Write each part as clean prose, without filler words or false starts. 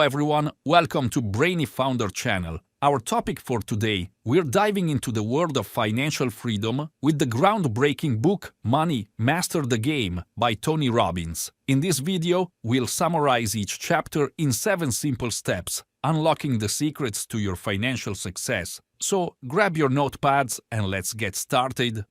Everyone, welcome to Brainy Founder channel. Our topic for today, we're diving into the world of financial freedom with the groundbreaking book Money, Master the Game by Tony Robbins. In this video, we'll summarize each chapter in 7 simple steps, unlocking the secrets to your financial success. So, grab your notepads and let's get started.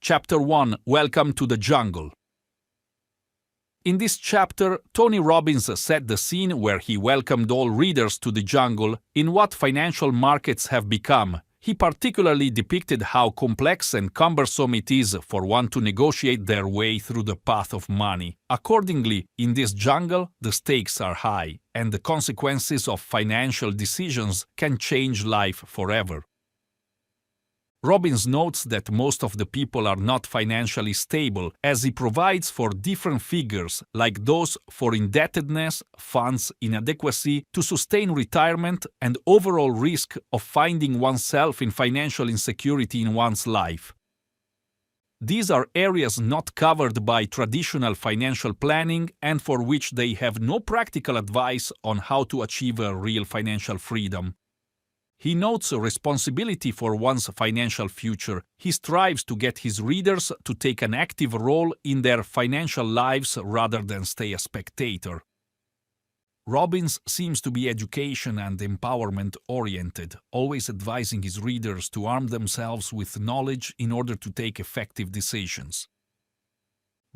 Chapter 1, Welcome to the Jungle. In this chapter, Tony Robbins set the scene where he welcomed all readers to the jungle in what financial markets have become. He particularly depicted how complex and cumbersome it is for one to negotiate their way through the path of money. Accordingly, in this jungle, the stakes are high, and the consequences of financial decisions can change life forever. Robbins notes that most of the people are not financially stable, as he provides for different figures, like those for indebtedness, funds inadequacy to sustain retirement, and overall risk of finding oneself in financial insecurity in one's life. These are areas not covered by traditional financial planning and for which they have no practical advice on how to achieve a real financial freedom. He notes a responsibility for one's financial future. He strives to get his readers to take an active role in their financial lives rather than stay a spectator. Robbins seems to be education and empowerment oriented, always advising his readers to arm themselves with knowledge in order to take effective decisions.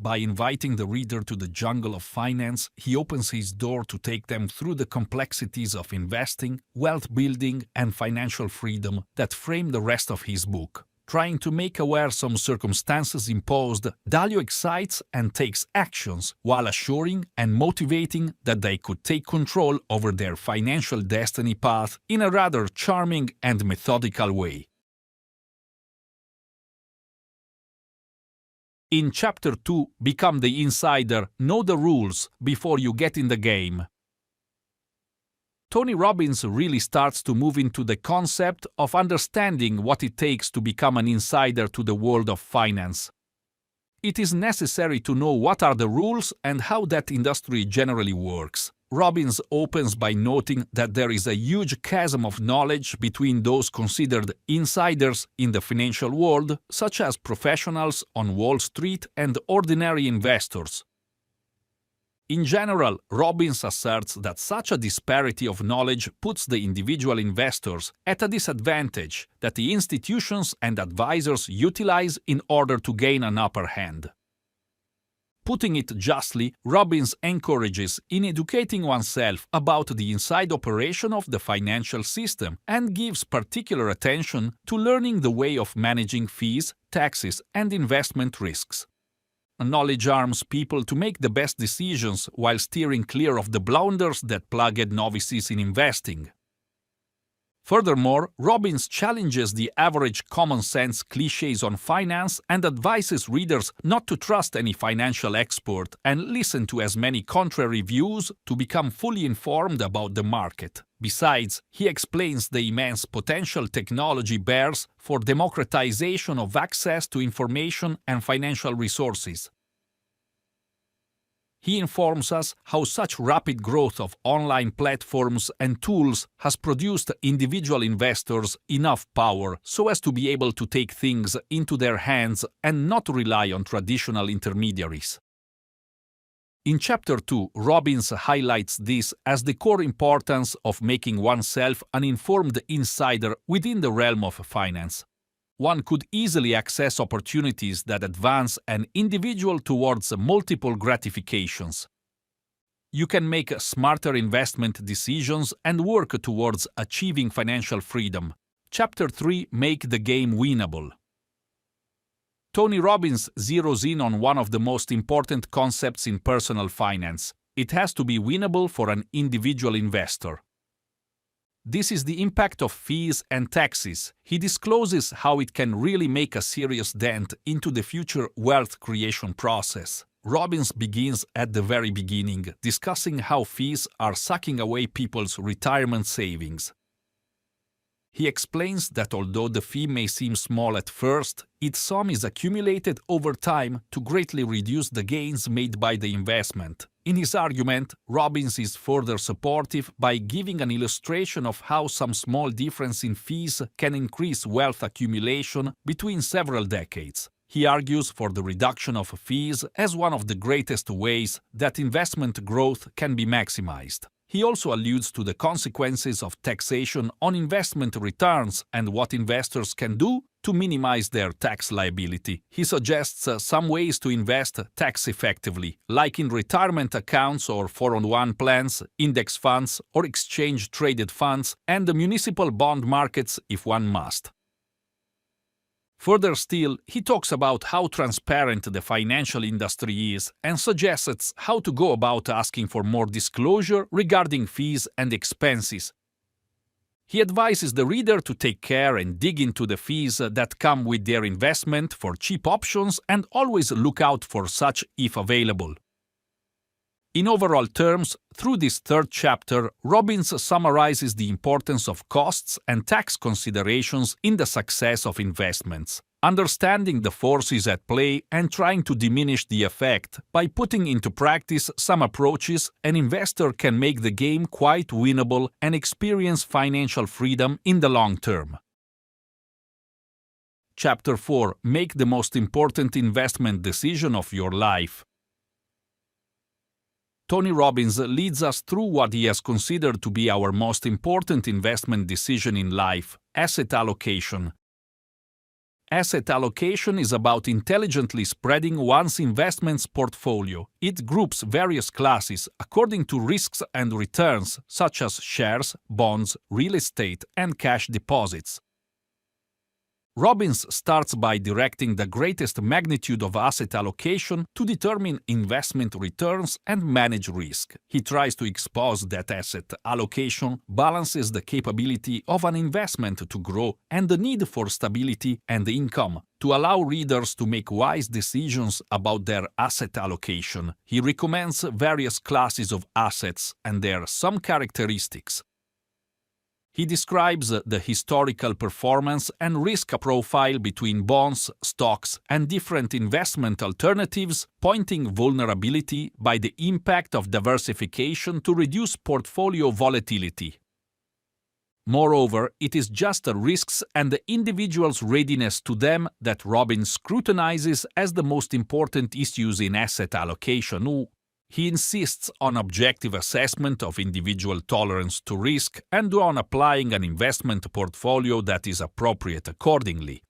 By inviting the reader to the jungle of finance, he opens his door to take them through the complexities of investing, wealth building, and financial freedom that frame the rest of his book. Trying to make aware some circumstances imposed, Dalio excites and takes actions while assuring and motivating that they could take control over their financial destiny path in a rather charming and methodical way. In Chapter 2, Become the Insider, Know the Rules before you get in the game. Tony Robbins really starts to move into the concept of understanding what it takes to become an insider to the world of finance. It is necessary to know what are the rules and how that industry generally works. Robbins opens by noting that there is a huge chasm of knowledge between those considered insiders in the financial world, such as professionals on Wall Street and ordinary investors. In general, Robbins asserts that such a disparity of knowledge puts the individual investors at a disadvantage that the institutions and advisors utilize in order to gain an upper hand. Putting it justly, Robbins encourages in educating oneself about the inside operation of the financial system and gives particular attention to learning the way of managing fees, taxes, and investment risks. Knowledge arms people to make the best decisions while steering clear of the blunders that plagued novices in investing. Furthermore, Robbins challenges the average common-sense clichés on finance and advises readers not to trust any financial expert and listen to as many contrary views to become fully informed about the market. Besides, he explains the immense potential technology bears for democratization of access to information and financial resources. He informs us how such rapid growth of online platforms and tools has produced individual investors enough power so as to be able to take things into their hands and not rely on traditional intermediaries. In Chapter 2, Robbins highlights this as the core importance of making oneself an informed insider within the realm of finance. One could easily access opportunities that advance an individual towards multiple gratifications. You can make smarter investment decisions and work towards achieving financial freedom. Chapter 3, Make the Game Winnable. Tony Robbins zeroes in on one of the most important concepts in personal finance. It has to be winnable for an individual investor. This is the impact of fees and taxes. He discloses how it can really make a serious dent into the future wealth creation process. Robbins begins at the very beginning, discussing how fees are sucking away people's retirement savings. He explains that although the fee may seem small at first, its sum is accumulated over time to greatly reduce the gains made by the investment. In his argument, Robbins is further supportive by giving an illustration of how some small difference in fees can increase wealth accumulation between several decades. He argues for the reduction of fees as one of the greatest ways that investment growth can be maximized. He also alludes to the consequences of taxation on investment returns and what investors can do to minimize their tax liability. He suggests some ways to invest tax effectively, like in retirement accounts or 401 plans, index funds or exchange-traded funds, and the municipal bond markets if one must. Further still, he talks about how transparent the financial industry is and suggests how to go about asking for more disclosure regarding fees and expenses. He advises the reader to take care and dig into the fees that come with their investment for cheap options and always look out for such if available. In overall terms, through this third chapter, Robbins summarizes the importance of costs and tax considerations in the success of investments, understanding the forces at play and trying to diminish the effect. By putting into practice some approaches, an investor can make the game quite winnable and experience financial freedom in the long term. Chapter 4. Make the most important investment decision of your life. Tony Robbins leads us through what he has considered to be our most important investment decision in life: asset allocation. Asset allocation is about intelligently spreading one's investments portfolio. It groups various classes according to risks and returns, such as shares, bonds, real estate, and cash deposits. Robbins starts by directing the greatest magnitude of asset allocation to determine investment returns and manage risk. He tries to expose that asset allocation balances the capability of an investment to grow and the need for stability and income to allow readers to make wise decisions about their asset allocation. He recommends various classes of assets and their some characteristics. He describes the historical performance and risk profile between bonds, stocks, and different investment alternatives, pointing vulnerability by the impact of diversification to reduce portfolio volatility. Moreover, it is just the risks and the individual's readiness to them that Robbins scrutinizes as the most important issues in asset allocation. He insists on objective assessment of individual tolerance to risk and on applying an investment portfolio that is appropriate accordingly.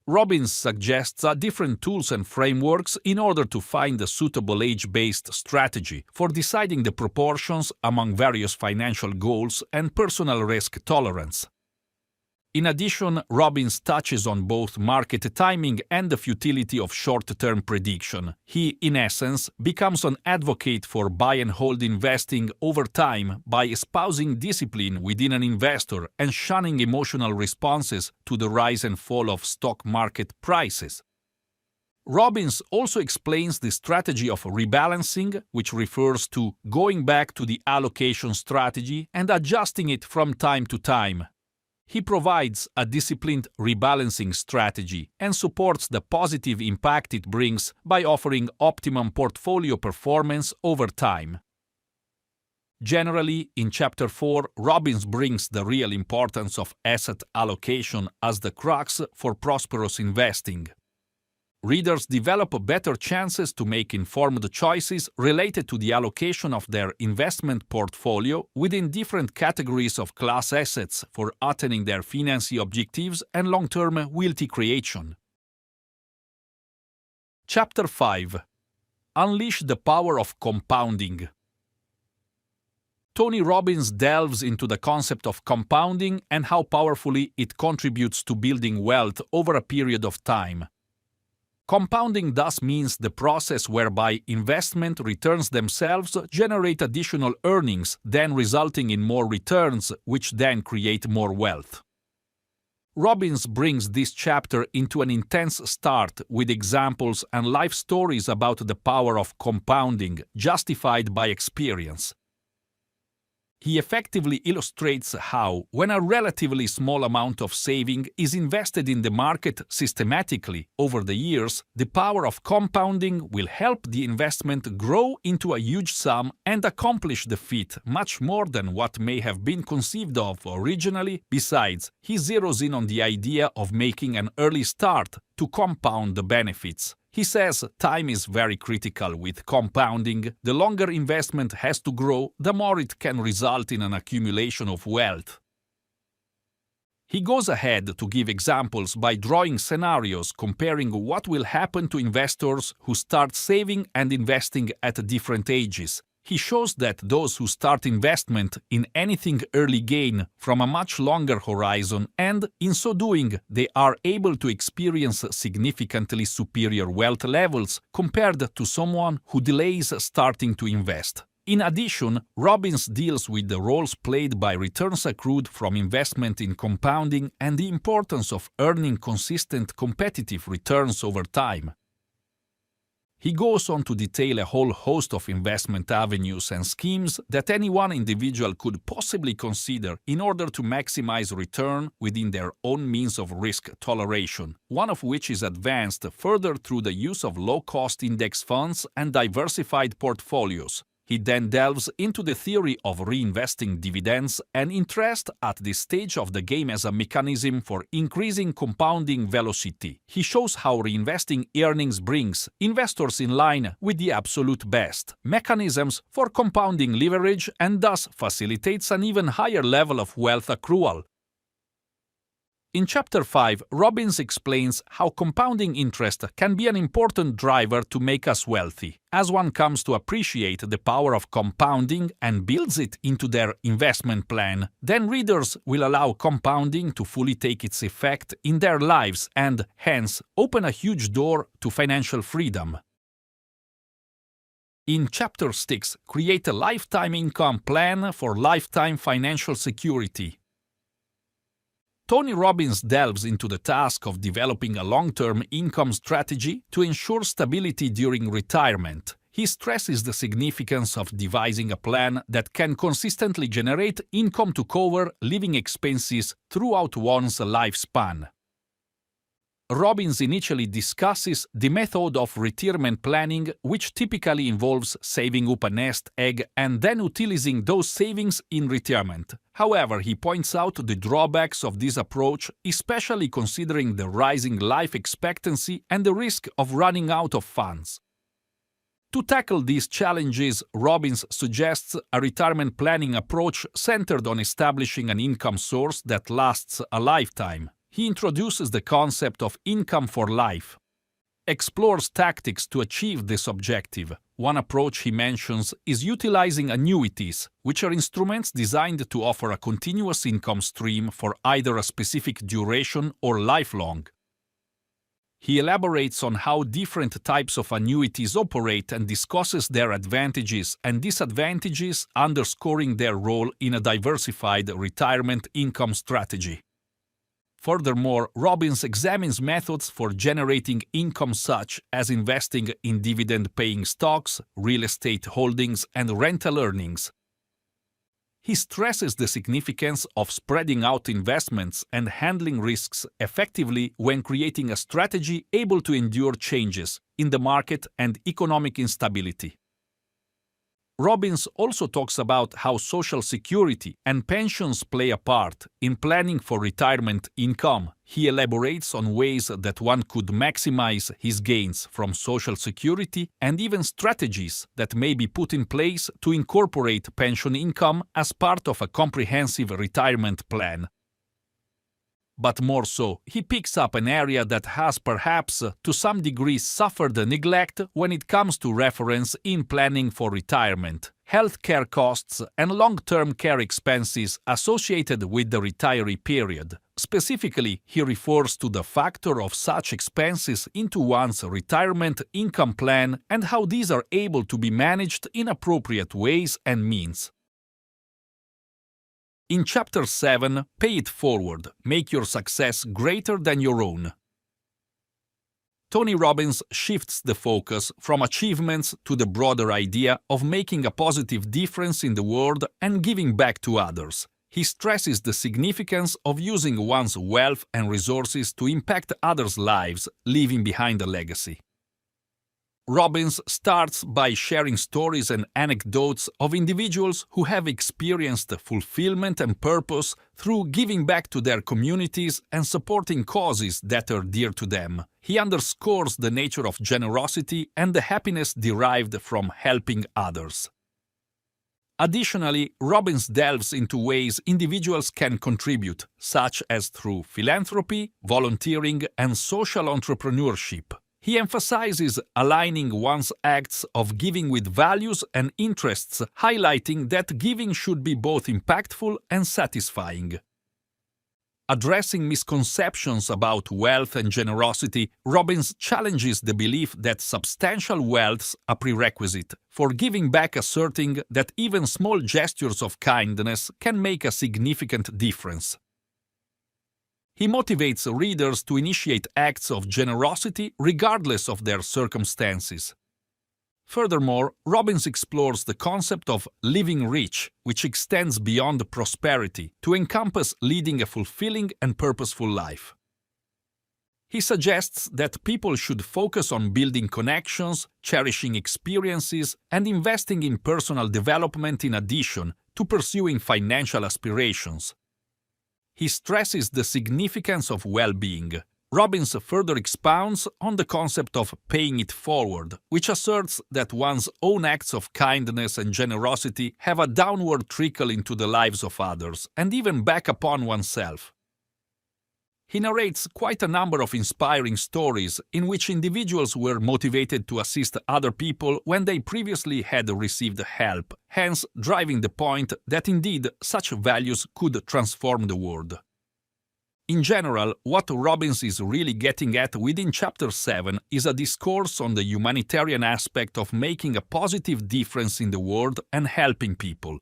Robbins suggests different tools and frameworks in order to find a suitable age-based strategy for deciding the proportions among various financial goals and personal risk tolerance. In addition, Robbins touches on both market timing and the futility of short-term prediction. He, in essence, becomes an advocate for buy-and-hold investing over time by espousing discipline within an investor and shunning emotional responses to the rise and fall of stock market prices. Robbins also explains the strategy of rebalancing, which refers to going back to the allocation strategy and adjusting it from time to time. He provides a disciplined rebalancing strategy and supports the positive impact it brings by offering optimum portfolio performance over time. Generally, in Chapter 4, Robbins brings the real importance of asset allocation as the crux for prosperous investing. Readers develop better chances to make informed choices related to the allocation of their investment portfolio within different categories of class assets for attaining their financial objectives and long-term wealth creation. Chapter 5. Unleash the power of compounding. Tony Robbins delves into the concept of compounding and how powerfully it contributes to building wealth over a period of time. Compounding thus means the process whereby investment returns themselves generate additional earnings, then resulting in more returns, which then create more wealth. Robbins brings this chapter into an intense start with examples and life stories about the power of compounding, justified by experience. He effectively illustrates how, when a relatively small amount of saving is invested in the market systematically over the years, the power of compounding will help the investment grow into a huge sum and accomplish the feat much more than what may have been conceived of originally. Besides, he zeroes in on the idea of making an early start to compound the benefits. He says time is very critical with compounding. The longer investment has to grow, the more it can result in an accumulation of wealth. He goes ahead to give examples by drawing scenarios comparing what will happen to investors who start saving and investing at different ages. He shows that those who start investment in anything early gain from a much longer horizon, and in so doing they are able to experience significantly superior wealth levels compared to someone who delays starting to invest. In addition, Robbins deals with the roles played by returns accrued from investment in compounding and the importance of earning consistent competitive returns over time. He goes on to detail a whole host of investment avenues and schemes that any one individual could possibly consider in order to maximize return within their own means of risk toleration, one of which is advanced further through the use of low-cost index funds and diversified portfolios. He then delves into the theory of reinvesting dividends and interest at this stage of the game as a mechanism for increasing compounding velocity. He shows how reinvesting earnings brings investors in line with the absolute best mechanisms for compounding leverage and thus facilitates an even higher level of wealth accrual. In Chapter 5, Robbins explains how compounding interest can be an important driver to make us wealthy. As one comes to appreciate the power of compounding and builds it into their investment plan, then readers will allow compounding to fully take its effect in their lives and, hence, open a huge door to financial freedom. In Chapter 6, create a lifetime income plan for lifetime financial security. Tony Robbins delves into the task of developing a long-term income strategy to ensure stability during retirement. He stresses the significance of devising a plan that can consistently generate income to cover living expenses throughout one's lifespan. Robbins initially discusses the method of retirement planning, which typically involves saving up a nest egg and then utilizing those savings in retirement. However, he points out the drawbacks of this approach, especially considering the rising life expectancy and the risk of running out of funds. To tackle these challenges, Robbins suggests a retirement planning approach centered on establishing an income source that lasts a lifetime. He introduces the concept of income for life, explores tactics to achieve this objective. One approach he mentions is utilizing annuities, which are instruments designed to offer a continuous income stream for either a specific duration or lifelong. He elaborates on how different types of annuities operate and discusses their advantages and disadvantages, underscoring their role in a diversified retirement income strategy. Furthermore, Robbins examines methods for generating income such as investing in dividend-paying stocks, real estate holdings, and rental earnings. He stresses the significance of spreading out investments and handling risks effectively when creating a strategy able to endure changes in the market and economic instability. Robbins also talks about how Social Security and pensions play a part in planning for retirement income. He elaborates on ways that one could maximize his gains from Social Security and even strategies that may be put in place to incorporate pension income as part of a comprehensive retirement plan. But more so, he picks up an area that has perhaps to some degree suffered neglect when it comes to reference in planning for retirement: healthcare costs and long-term care expenses associated with the retiree period. Specifically, he refers to the factor of such expenses into one's retirement income plan and how these are able to be managed in appropriate ways and means. In Chapter 7, Pay It Forward, Make Your Success Greater Than Your Own. Tony Robbins shifts the focus from achievements to the broader idea of making a positive difference in the world and giving back to others. He stresses the significance of using one's wealth and resources to impact others' lives, leaving behind a legacy. Robbins starts by sharing stories and anecdotes of individuals who have experienced fulfillment and purpose through giving back to their communities and supporting causes that are dear to them. He underscores the nature of generosity and the happiness derived from helping others. Additionally, Robbins delves into ways individuals can contribute, such as through philanthropy, volunteering, and social entrepreneurship. He emphasizes aligning one's acts of giving with values and interests, highlighting that giving should be both impactful and satisfying. Addressing misconceptions about wealth and generosity, Robbins challenges the belief that substantial wealth's a prerequisite for giving back, asserting that even small gestures of kindness can make a significant difference. He motivates readers to initiate acts of generosity regardless of their circumstances. Furthermore, Robbins explores the concept of living rich, which extends beyond prosperity to encompass leading a fulfilling and purposeful life. He suggests that people should focus on building connections, cherishing experiences, and investing in personal development in addition to pursuing financial aspirations. He stresses the significance of well-being. Robbins further expounds on the concept of paying it forward, which asserts that one's own acts of kindness and generosity have a downward trickle into the lives of others, and even back upon oneself. He narrates quite a number of inspiring stories in which individuals were motivated to assist other people when they previously had received help, hence driving the point that indeed such values could transform the world. In general, what Robbins is really getting at within Chapter 7 is a discourse on the humanitarian aspect of making a positive difference in the world and helping people.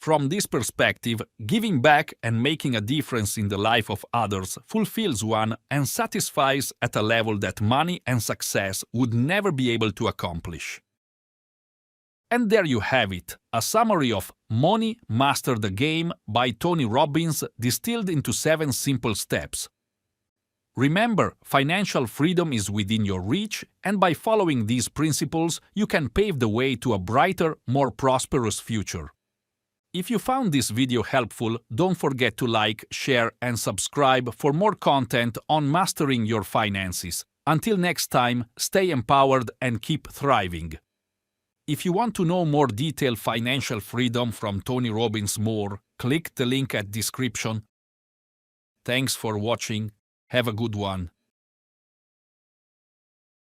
From this perspective, giving back and making a difference in the life of others fulfills one and satisfies at a level that money and success would never be able to accomplish. And there you have it, a summary of Money Master the Game by Tony Robbins distilled into 7 simple steps. Remember, financial freedom is within your reach, and by following these principles, you can pave the way to a brighter, more prosperous future. If you found this video helpful, don't forget to like, share, and subscribe for more content on mastering your finances. Until next time, stay empowered and keep thriving. If you want to know more detailed financial freedom from Tony Robbins more, click the link at description. Thanks for watching. Have a good one.